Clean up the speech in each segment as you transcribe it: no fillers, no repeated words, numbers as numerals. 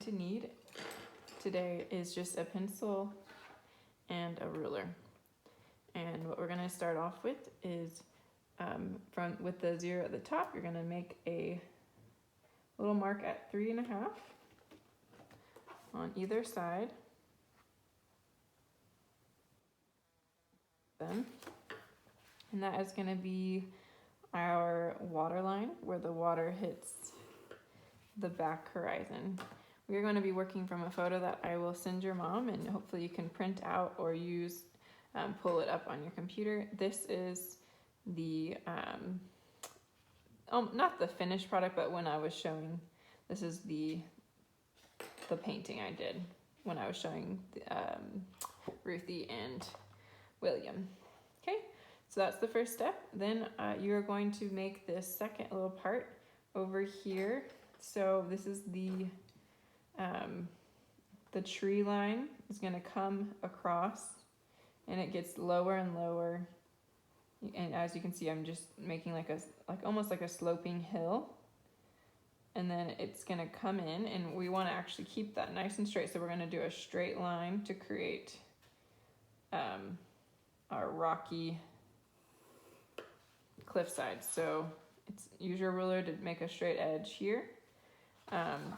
To need today is just a pencil and a ruler. And what we're going to start off with is with the 0 at the top, you're going to make a little mark at 3.5 on either side. Then, and that is going to be our water line where the water hits the back horizon. We are going to be working from a photo that I will send your mom, and hopefully you can print out or use, pull it up on your computer. This is the, not the finished product, but when I was showing, this is the painting I did when I was showing Ruthie and William. Okay, so that's the first step. Then you're going to make this second little part over here. So this is the tree line is going to come across, and it gets lower and lower. And as you can see, I'm just making almost like a sloping hill. And then it's going to come in, and we want to actually keep that nice and straight. So we're going to do a straight line to create our rocky cliffside. So use your ruler to make a straight edge here.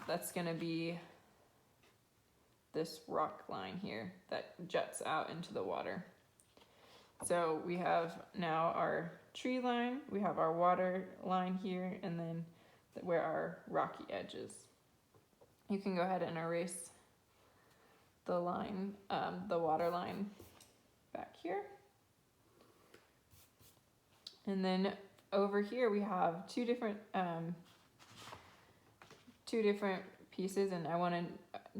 That's going to be this rock line here that juts out into the water. So we have now our tree line, we have our water line here, and then where our rocky edges. You can go ahead and erase the line, the water line back here. And then over here we have two different pieces, and I wanted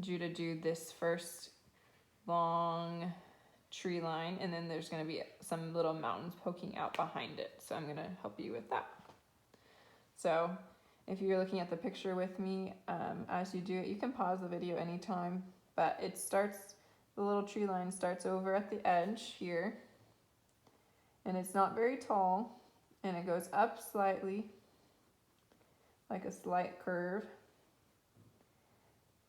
you to do this first long tree line, and then there's going to be some little mountains poking out behind it. So I'm going to help you with that. So if you're looking at the picture with me, as you do it, you can pause the video anytime, but the little tree line starts over at the edge here, and it's not very tall, and it goes up slightly, like a slight curve,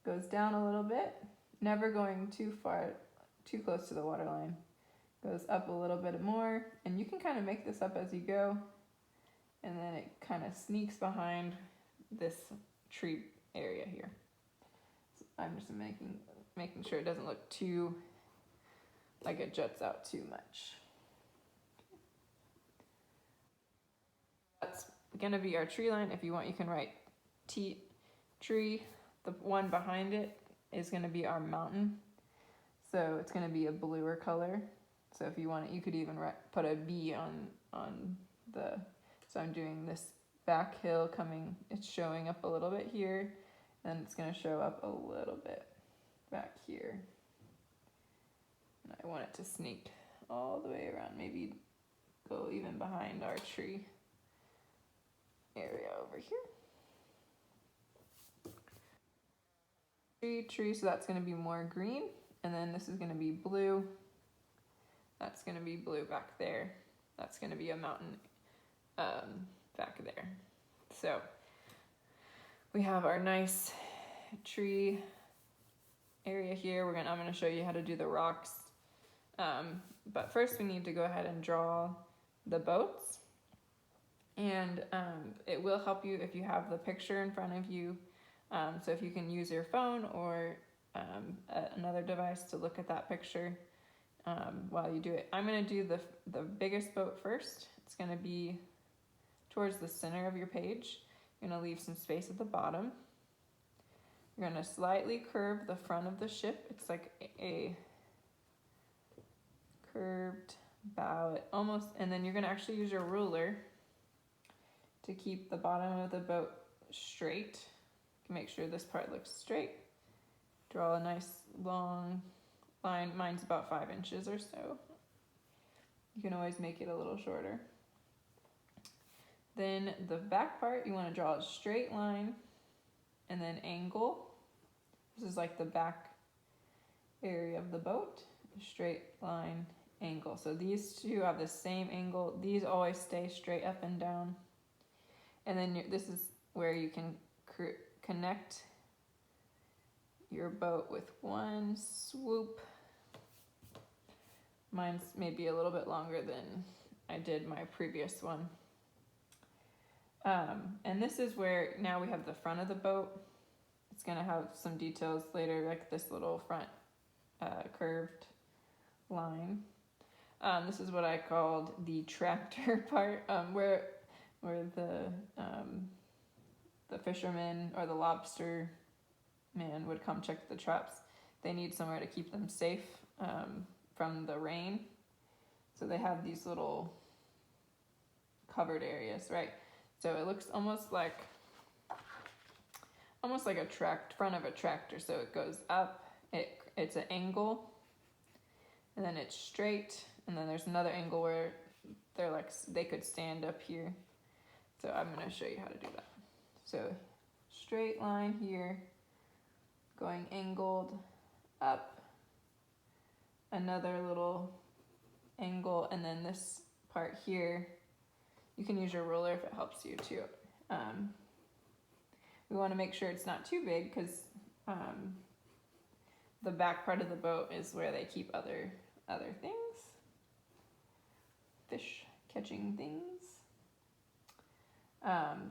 goes down a little bit, never going too close to the water line, goes up a little bit more, and you can kind of make this up as you go, and then it kind of sneaks behind this tree area here. So I'm just making sure it doesn't look too like it juts out too much. That's gonna be our tree line. If you want, you can write tree. The one behind it is gonna be our mountain. So it's gonna be a bluer color. So if you want it, you could even put a B on the, so I'm doing this back hill coming, it's showing up a little bit here, and it's gonna show up a little bit back here. And I want it to sneak all the way around, maybe go even behind our tree area over here. Tree, so that's going to be more green, and then this is going to be blue. That's going to be blue back there. That's going to be a mountain back there. So we have our nice tree area here. I'm going to show you how to do the rocks, but first we need to go ahead and draw the boats, and it will help you if you have the picture in front of you. So if you can use your phone or another device to look at that picture while you do it. I'm going to do the biggest boat first. It's going to be towards the center of your page. You're going to leave some space at the bottom. You're going to slightly curve the front of the ship. It's like a curved bow almost, and then you're going to actually use your ruler to keep the bottom of the boat straight. Make sure this part looks straight. Draw a nice long line. Mine's about 5 inches or so. You can always make it a little shorter. Then the back part, you want to draw a straight line and then angle. This is like the back area of the boat. Straight line, angle. So these two have the same angle. These always stay straight up and down. And then this is where you can connect your boat with one swoop. Mine's maybe a little bit longer than I did my previous one. And this is where now we have the front of the boat. It's gonna have some details later, like this little front curved line. This is what I called the tractor part, where the fisherman or the lobster man would come check the traps. They need somewhere to keep them safe from the rain. So they have these little covered areas, right? So it looks almost like a front of a tractor. So it goes up, it's an angle, and then it's straight, and then there's another angle where they could stand up here. So I'm gonna show you how to do that. So straight line here, going angled up, another little angle, and then this part here, you can use your ruler if it helps you too. We want to make sure it's not too big because the back part of the boat is where they keep other things, fish catching things.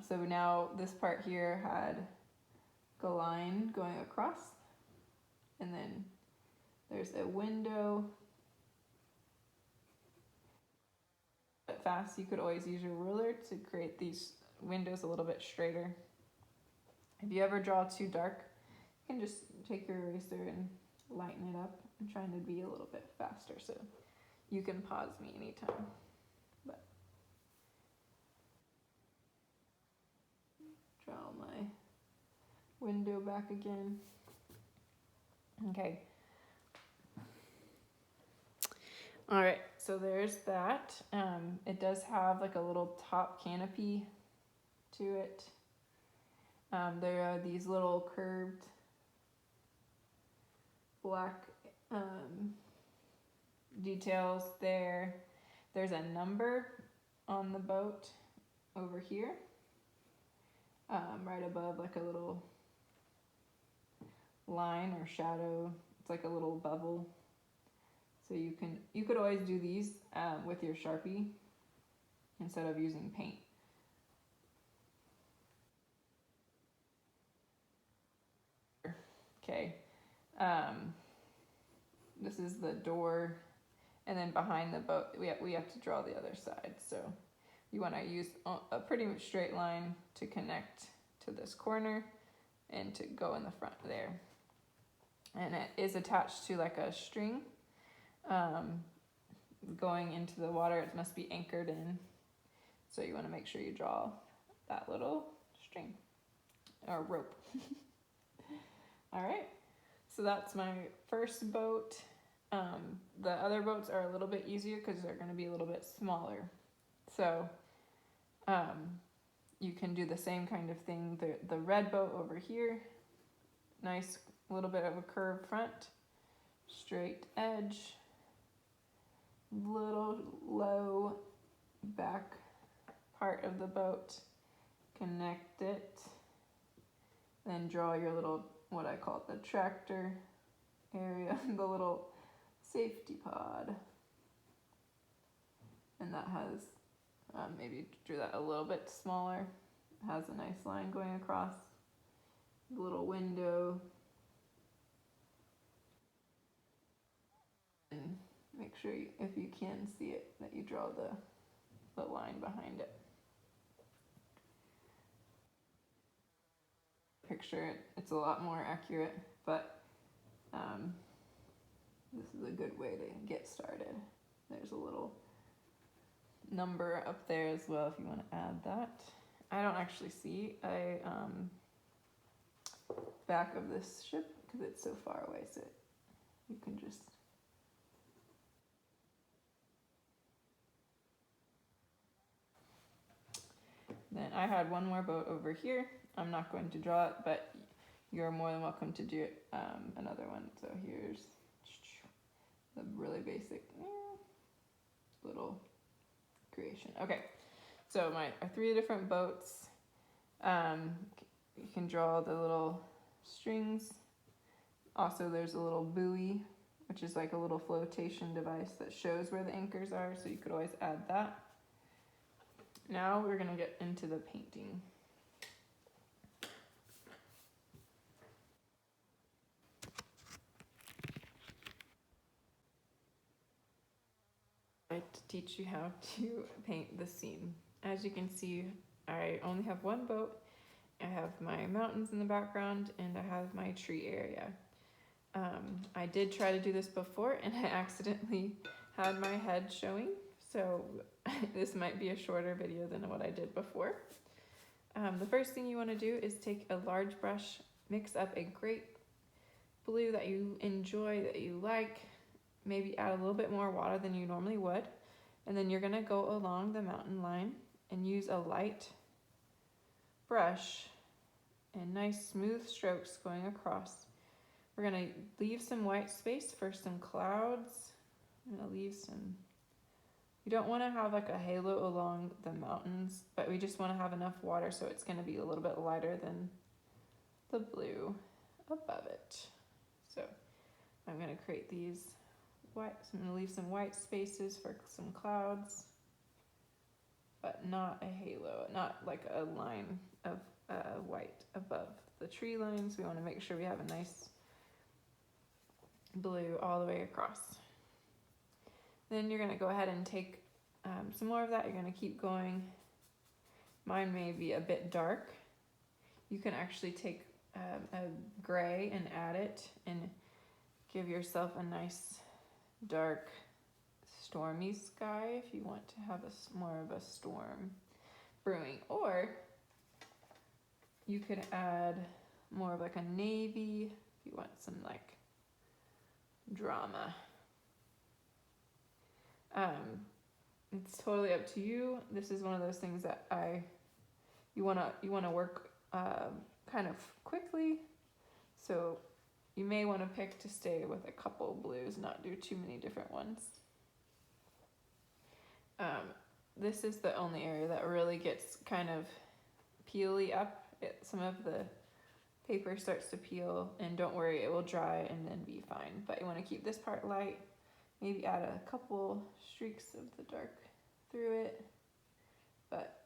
So now this part here had a line going across, and then there's a window. Fast, you could always use your ruler to create these windows a little bit straighter. If you ever draw too dark, you can just take your eraser and lighten it up. I'm trying to be a little bit faster, so you can pause me anytime. But draw my window back again. Okay. All right, so there's that. It does have like a little top canopy to it. There are these little curved black details there. There's a number on the boat over here, right above like a little line or shadow. It's like a little bubble. So you could always do these with your Sharpie instead of using paint. Okay, this is the door, and then behind the boat we have to draw the other side. So you want to use a pretty much straight line to connect to this corner and to go in the front there. And it is attached to like a string. Going into the water, it must be anchored in. So you want to make sure you draw that little string or rope. All right, so that's my first boat. The other boats are a little bit easier because they're going to be a little bit smaller. So you can do the same kind of thing. The red boat over here, nice little bit of a curved front, straight edge, little low back part of the boat, connect it, then draw your little, what I call it, the tractor area, the little safety pod. And that has, maybe drew that a little bit smaller, it has a nice line going across, the little window, and make sure if you can see it, that you draw the line behind it. Picture it, it's a lot more accurate, but this is a good way to get started. There's a little number up there as well if you want to add that. I don't actually see a back of this ship because it's so far away, so you can just then I had one more boat over here. I'm not going to draw it, but you're more than welcome to do another one. So here's the really basic little creation. Okay, so my 3 different boats. You can draw the little strings Also, there's a little buoy, which is like a little flotation device that shows where the anchors are, so you could always add that. Now we're gonna get into the painting. I to teach you how to paint the scene. As you can see, I only have one boat. I have my mountains in the background and I have my tree area. I did try to do this before and I accidentally had my head showing, so this might be a shorter video than what I did before. The first thing you want to do is take a large brush, mix up a great blue that you enjoy, that you like, maybe add a little bit more water than you normally would, and then you're going to go along the mountain line and use a light brush and nice smooth strokes going across. We're going to leave some white space for some clouds. I'm going to leave some. You don't want to have like a halo along the mountains, but we just want to have enough water so it's going to be a little bit lighter than the blue above it. So I'm going to create these white, so I'm going to leave some white spaces for some clouds, but not a halo, not like a line of white above the tree lines. We want to make sure we have a nice blue all the way across. Then you're going to go ahead and take some more of that. You're going to keep going. Mine may be a bit dark. You can actually take a gray and add it and give yourself a nice dark stormy sky if you want to have more of a storm brewing. Or you could add more of like a navy if you want some like drama. It's totally up to you. This is one of those things that you wanna work kind of quickly, so you may want to pick to stay with a couple blues, not do too many different ones. This is the only area that really gets kind of peely up. Some of the paper starts to peel, and don't worry, it will dry and then be fine. But you want to keep this part light, maybe add a couple streaks of the dark through it, but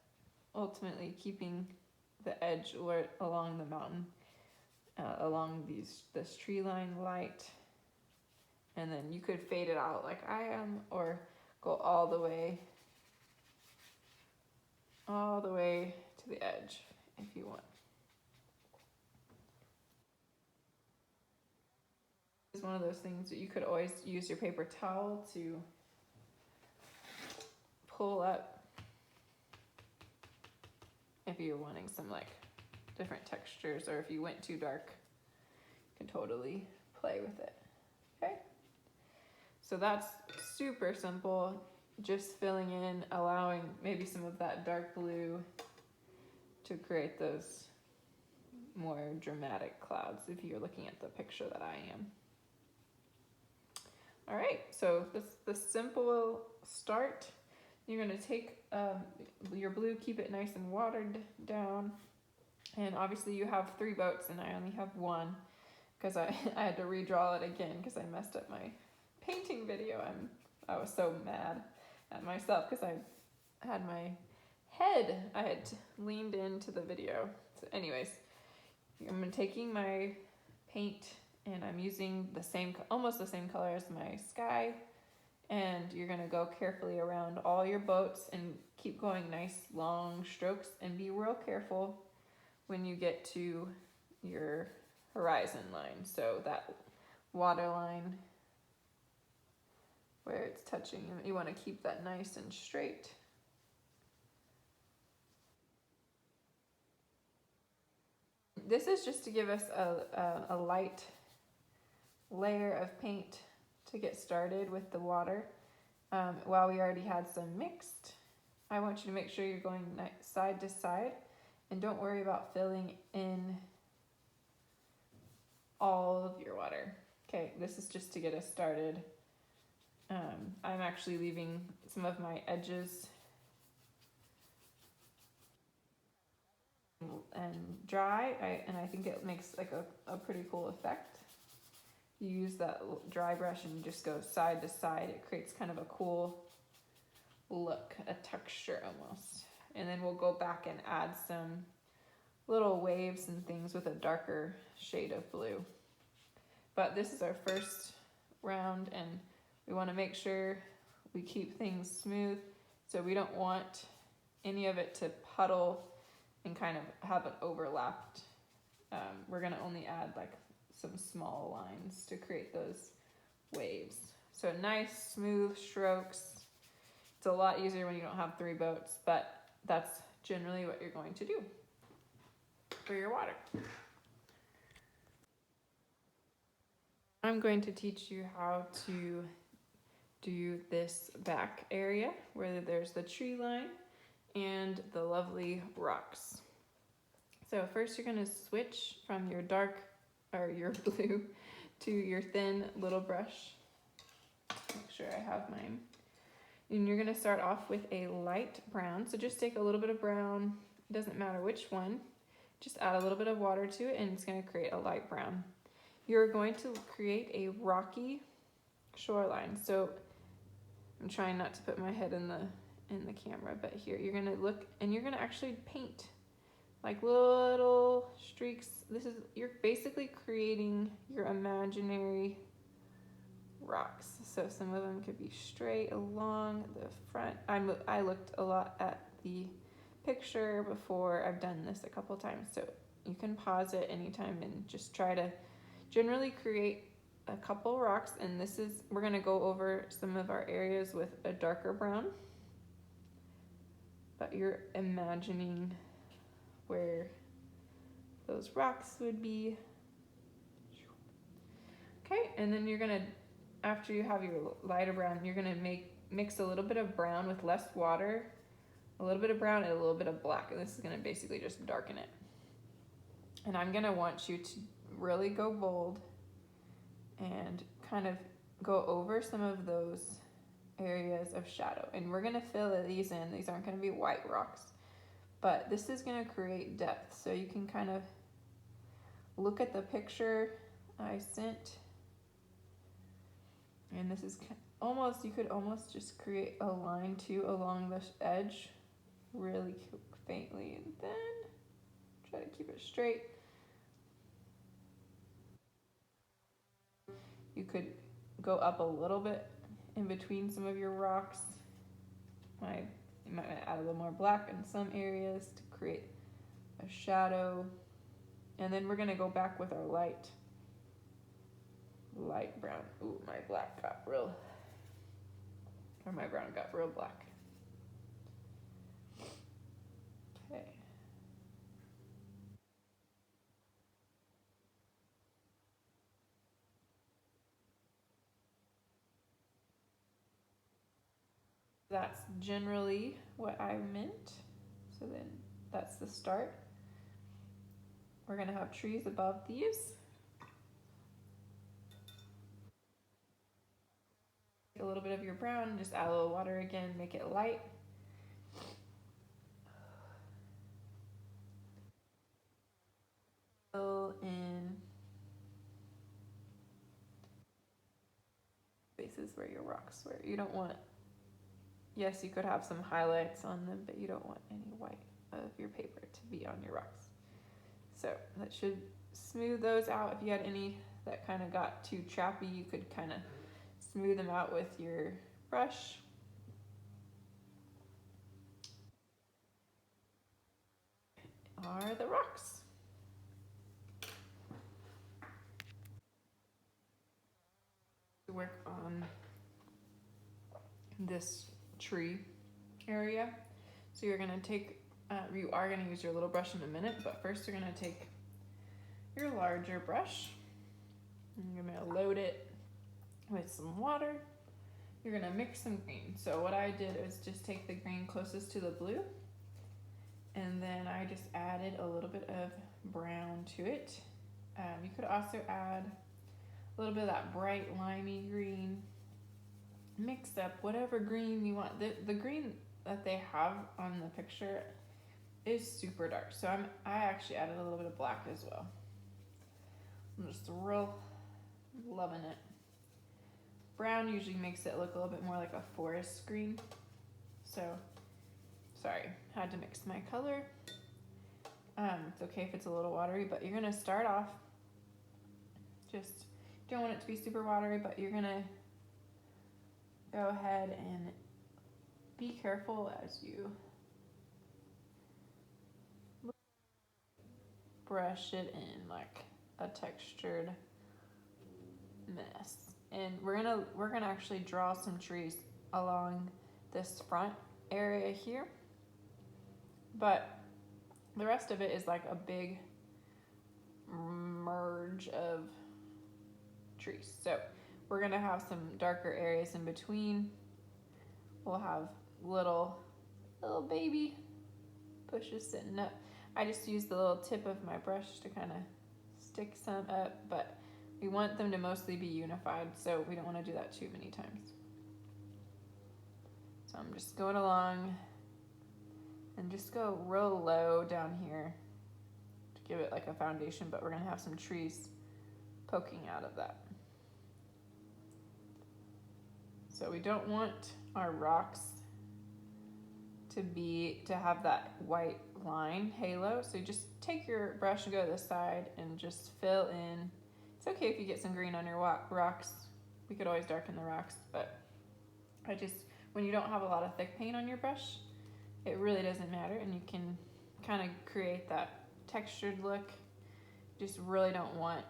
ultimately keeping the edge along the mountain, along this tree line light, and then you could fade it out like I am, or go all the way to the edge if you want. It's one of those things that you could always use your paper towel to pull up if you're wanting some like different textures, or if you went too dark, you can totally play with it. Okay, so that's super simple, just filling in, allowing maybe some of that dark blue to create those more dramatic clouds if you're looking at the picture that I am. All right, so the simple start. You're going to take your blue, keep it nice and watered down, and obviously you have 3 boats and I only have 1 because I had to redraw it again because I messed up my painting video. I was so mad at myself because I had my head, I had leaned into the video. So anyways, I'm taking my paint and I'm using almost the same color as my sky, and you're gonna go carefully around all your boats and keep going nice long strokes, and be real careful when you get to your horizon line. So that water line where it's touching, you wanna keep that nice and straight. This is just to give us a light layer of paint to get started with the water. While we already had some mixed, I want you to make sure you're going side to side, and don't worry about filling in all of your water. Okay, this is just to get us started. I'm actually leaving some of my edges and dry, and I think it makes like a pretty cool effect. you use that dry brush and you just go side to side, it creates kind of a cool look, a texture almost. And then we'll go back and add some little waves and things with a darker shade of blue. But this is our first round, and we want to make sure we keep things smooth, so we don't want any of it to puddle and kind of have it overlapped. We're going to only add like some small lines to create those waves. So nice smooth strokes. It's a lot easier when you don't have 3 boats, but that's generally what you're going to do for your water. I'm going to teach you how to do this back area where there's the tree line and the lovely rocks. So first you're going to switch from your dark or your blue to your thin little brush. Make sure I have mine. And you're going to start off with a light brown. So just take a little bit of brown, it doesn't matter which one. Just add a little bit of water to it and it's going to create a light brown. You're going to create a rocky shoreline. So I'm trying not to put my head in the camera, but here you're going to look and you're going to actually paint like little streaks. You're basically creating your imaginary rocks. So some of them could be straight along the front. I looked a lot at the picture before. I've done this a couple times, so you can pause it anytime and just try to generally create a couple rocks. And we're going to go over some of our areas with a darker brown, but you're imagining where those rocks would be. Okay, and then you're gonna, after you have your lighter brown, you're gonna mix a little bit of brown with less water, a little bit of brown and a little bit of black, and this is gonna basically just darken it. And I'm gonna want you to really go bold and kind of go over some of those areas of shadow. And we're gonna fill these in. These aren't gonna be white rocks, but this is gonna create depth. So you can kind of look at the picture I sent, and this is almost, you could almost just create a line too along the edge really faintly, and then try to keep it straight. You could go up a little bit in between some of your rocks. You might add a little more black in some areas to create a shadow. And then we're gonna go back with our light brown. Ooh, my brown got real black. Okay. That's generally what I meant. So then that's the start. We're gonna have trees above these. A little bit of your brown, just add a little water again, make it light. Fill in spaces where your rocks were. You don't want, yes, you could have some highlights on them, but you don't want any white of your paper to be on your rocks. So that should smooth those out. If you had any that kind of got too choppy, you could kind of smooth them out with your brush. Are the rocks. To work on this tree area. So you're gonna take, you are gonna use your little brush in a minute, but first you're gonna take your larger brush and you're gonna load it with some water. You're gonna mix some green. So what I did is just take the green closest to the blue, and then I just added a little bit of brown to it. You could also add a little bit of that bright limey green. Mix up whatever green you want. The green that they have on the picture is super dark, so I actually added a little bit of black as well. I'm just real Loving it. Brown usually makes it look a little bit more like a forest green. So, sorry, had to mix my color. It's okay if it's a little watery, but you're gonna start off, just don't want it to be super watery, but you're gonna go ahead and be careful as you brush it in like a textured mess. And we're gonna actually draw some trees along this front area here, but the rest of it is like a big merge of trees. So we're gonna have some darker areas in between. We'll have little baby bushes sitting up. I just use the little tip of my brush to kind of stick some up, but we want them to mostly be unified, so we don't want to do that too many times. So I'm just going along and just go real low down here to give it like a foundation, but we're gonna have some trees poking out of that. So we don't want our rocks to have that white line halo. So you just take your brush and go to the side and just fill in. It's okay if you get some green on your rocks. We could always darken the rocks, but when you don't have a lot of thick paint on your brush, it really doesn't matter, and you can kind of create that textured look. Just really don't want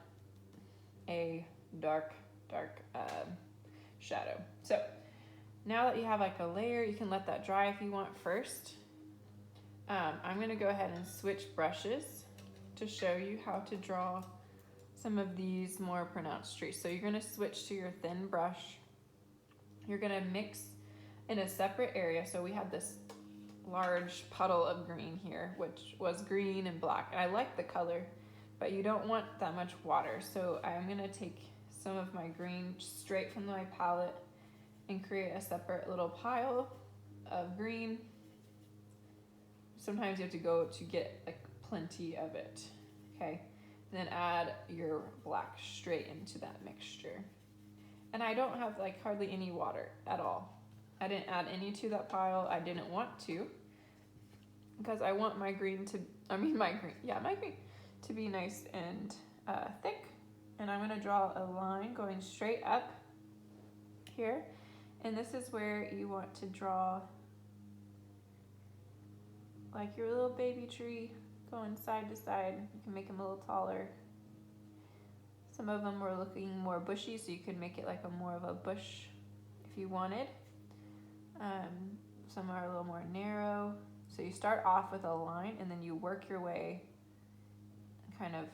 a dark shadow. So now that you have like a layer, you can let that dry if you want first. I'm gonna go ahead and switch brushes to show you how to draw some of these more pronounced trees. So you're gonna switch to your thin brush. You're gonna mix in a separate area. So we had this large puddle of green here, which was green and black. And I like the color, but you don't want that much water. So I'm gonna take some of my green straight from my palette and create a separate little pile of green. Sometimes you have to go to get like plenty of it, okay? And then add your black straight into that mixture. And I don't have like hardly any water at all. I didn't add any to that pile. I didn't want to, because I want my green to be nice and thick. And I'm gonna draw a line going straight up here. And this is where you want to draw like your little baby tree going side to side. You can make them a little taller. Some of them were looking more bushy, so you could make it like more of a bush if you wanted. Some are a little more narrow. So you start off with a line and then you work your way, kind of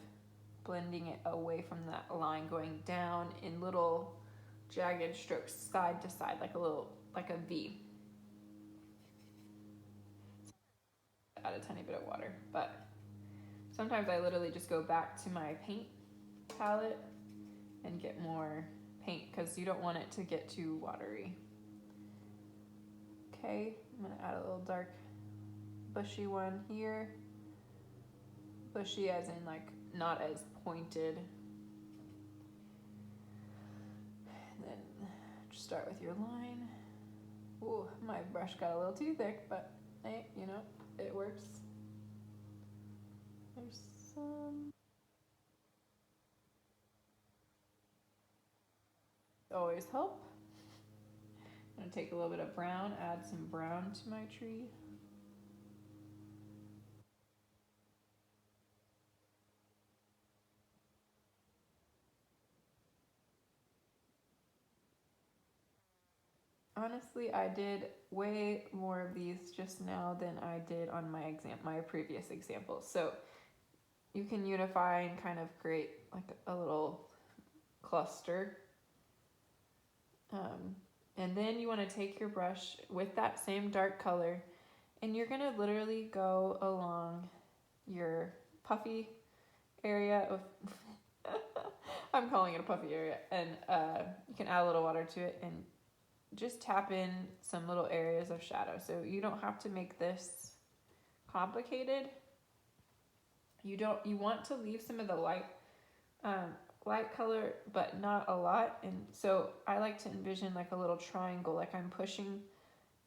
blending it away from that line, going down in little jagged strokes side to side, like a V. Add a tiny bit of water, but sometimes I literally just go back to my paint palette and get more paint, because you don't want it to get too watery. Okay, I'm gonna add a little dark bushy one here. Bushy as in like not as pointed. And then just start with your line. Ooh, my brush got a little too thick, but hey, you know, it works. There's some. Always help. I'm gonna take a little bit of brown, add some brown to my tree. Honestly, I did way more of these just now than I did on my previous example. So you can unify and kind of create like a little cluster. And then you want to take your brush with that same dark color, and you're gonna literally go along your puffy area of I'm calling it a puffy area, and you can add a little water to it and just tap in some little areas of shadow. So you don't have to make this complicated. You want to leave some of the light light color, but not a lot. And so I like to envision like a little triangle, like I'm pushing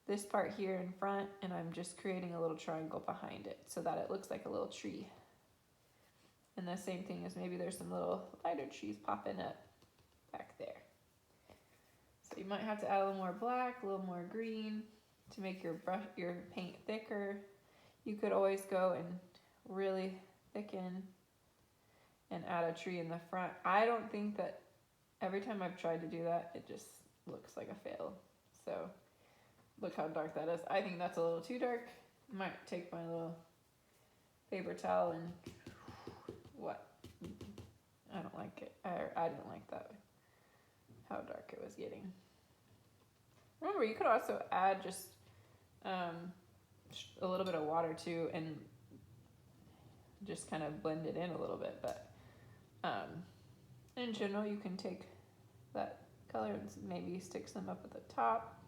this part here in front and I'm just creating a little triangle behind it so that it looks like a little tree. And the same thing is maybe there's some little lighter trees popping up back there. So you might have to add a little more black, a little more green to make your paint thicker. You could always go and really thicken and add a tree in the front. I don't think that every time I've tried to do that, it just looks like a fail. So look how dark that is. I think that's a little too dark. Might take my little paper towel and what? I don't like it. I didn't like that, how dark it was getting. Remember, you could also add just a little bit of water too and just kind of blend it in a little bit. But in general, you can take that color and maybe stick some up at the top.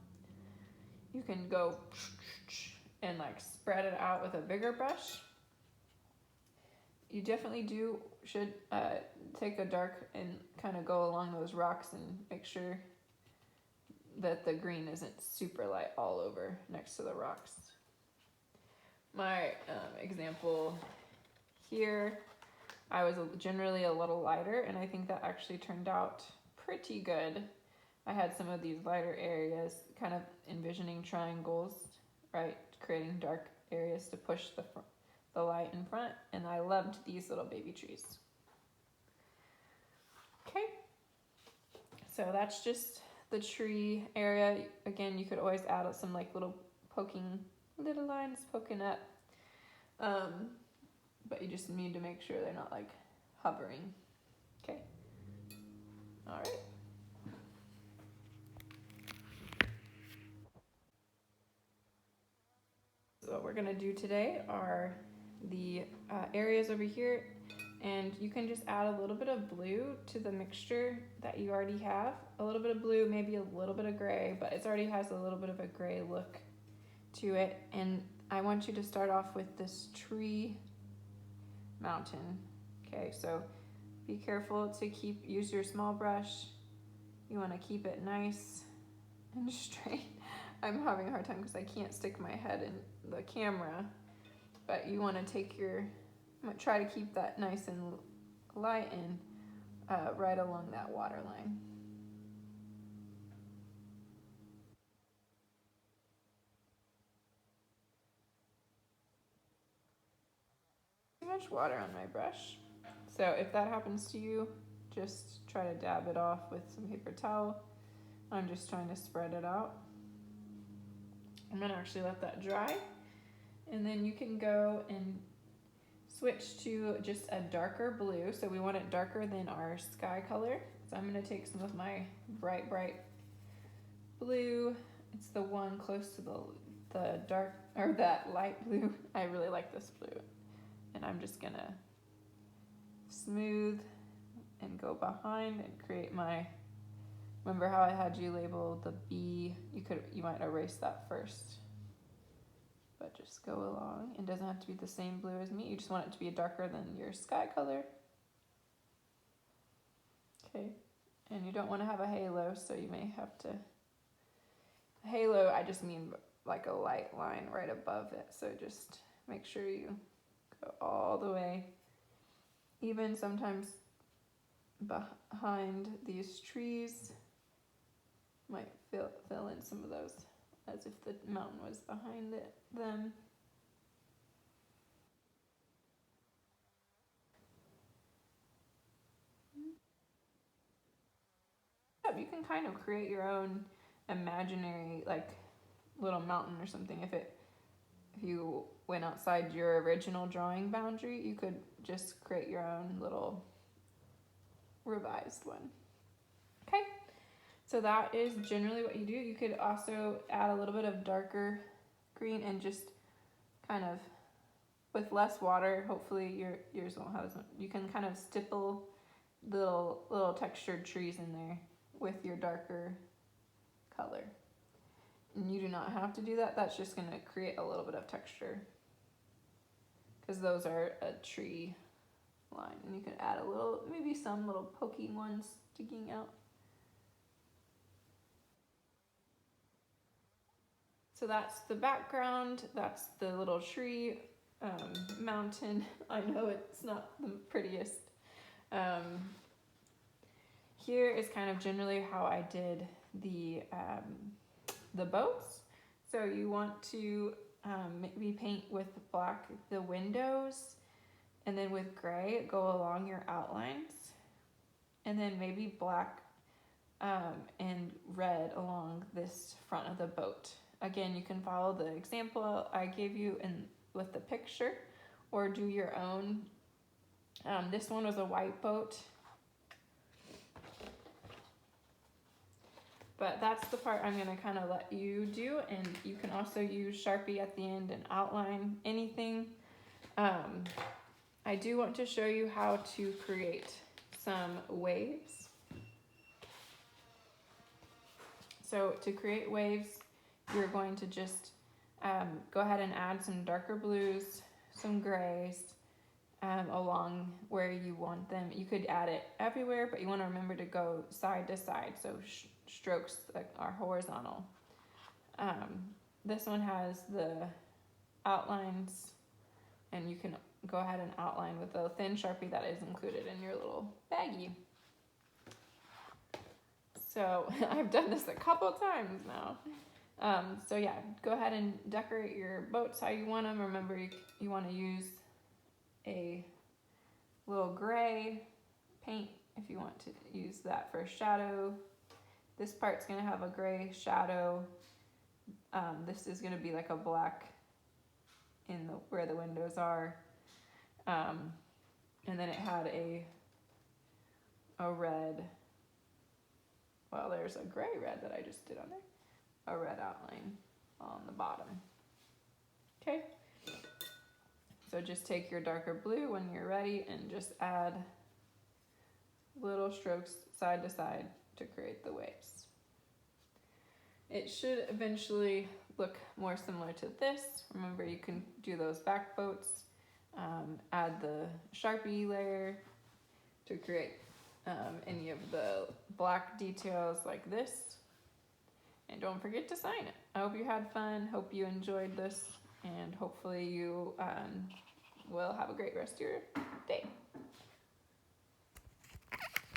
You can go and like spread it out with a bigger brush. You definitely should take a dark and kind of go along those rocks and make sure that the green isn't super light all over next to the rocks. My example here, I was generally a little lighter, and I think that actually turned out pretty good. I had some of these lighter areas, kind of envisioning triangles, right? Creating dark areas to push the light in front, and I loved these little baby trees. Okay, so that's just the tree area. Again, you could always add some like little lines poking up, but you just need to make sure they're not like hovering. Okay, all right. So what we're gonna do today are the areas over here, and you can just add a little bit of blue to the mixture that you already have. A little bit of blue, maybe a little bit of gray, but it already has a little bit of a gray look to it. And I want you to start off with this tree mountain. Okay, so be careful to use your small brush. You want to keep it nice and straight. I'm having a hard time because I can't stick my head in the camera, but you want to try to keep that nice and light and right along that water line. Too much water on my brush. So if that happens to you, just try to dab it off with some paper towel. I'm just trying to spread it out. I'm gonna actually let that dry, and then you can go and switch to just a darker blue. So we want it darker than our sky color. So I'm gonna take some of my bright blue. It's the one close to the dark, or that light blue. I really like this blue. And I'm just gonna smooth and go behind and create remember how I had you label the B? You might erase that first. But just go along. It doesn't have to be the same blue as me. You just want it to be darker than your sky color. Okay, and you don't want to have a halo, so you may have to. Halo, I just mean like a light line right above it. So just make sure you go all the way. Even sometimes behind these trees, might fill in some of those as if the mountain was behind them. You can kind of create your own imaginary like little mountain or something. If you went outside your original drawing boundary, you could just create your own little revised one. Okay, so that is generally what you do. You could also add a little bit of darker green and just kind of, with less water, hopefully yours won't have as much. You can kind of stipple little textured trees in there with your darker color. And you do not have to do that. That's just going to create a little bit of texture, because those are a tree line, and you can add add a little, maybe some little poking ones sticking out. So that's the background, that's the little tree, mountain. I know it's not the prettiest. Here is kind of generally how I did the boats. So you want to maybe paint with black the windows, and then with gray go along your outlines, and then maybe black and red along this front of the boat. Again, you can follow the example I gave you with the picture, or do your own. This one was a white boat, but that's the part I'm gonna kind of let you do, and you can also use Sharpie at the end and outline anything. I do want to show you how to create some waves. So to create waves, you're going to just go ahead and add some darker blues, some grays along where you want them. You could add it everywhere, but you want to remember to go side to side, so strokes are horizontal. This one has the outlines, and you can go ahead and outline with a thin Sharpie that is included in your little baggie. So I've done this a couple times now. So yeah, go ahead and decorate your boats how you want them. Remember, you want to use a little gray paint if you want to use that for shadow. This part's going to have a gray shadow. This is going to be like a black in where the windows are. And then it had a red. Well, there's a gray red that I just did on there. A red outline on the bottom. Okay. So just take your darker blue when you're ready and just add little strokes side to side to create the waves. It should eventually look more similar to this. Remember, you can do those back boats, add the Sharpie layer to create any of the black details like this. And don't forget to sign it. I hope you had fun. Hope you enjoyed this. And hopefully you will have a great rest of your day.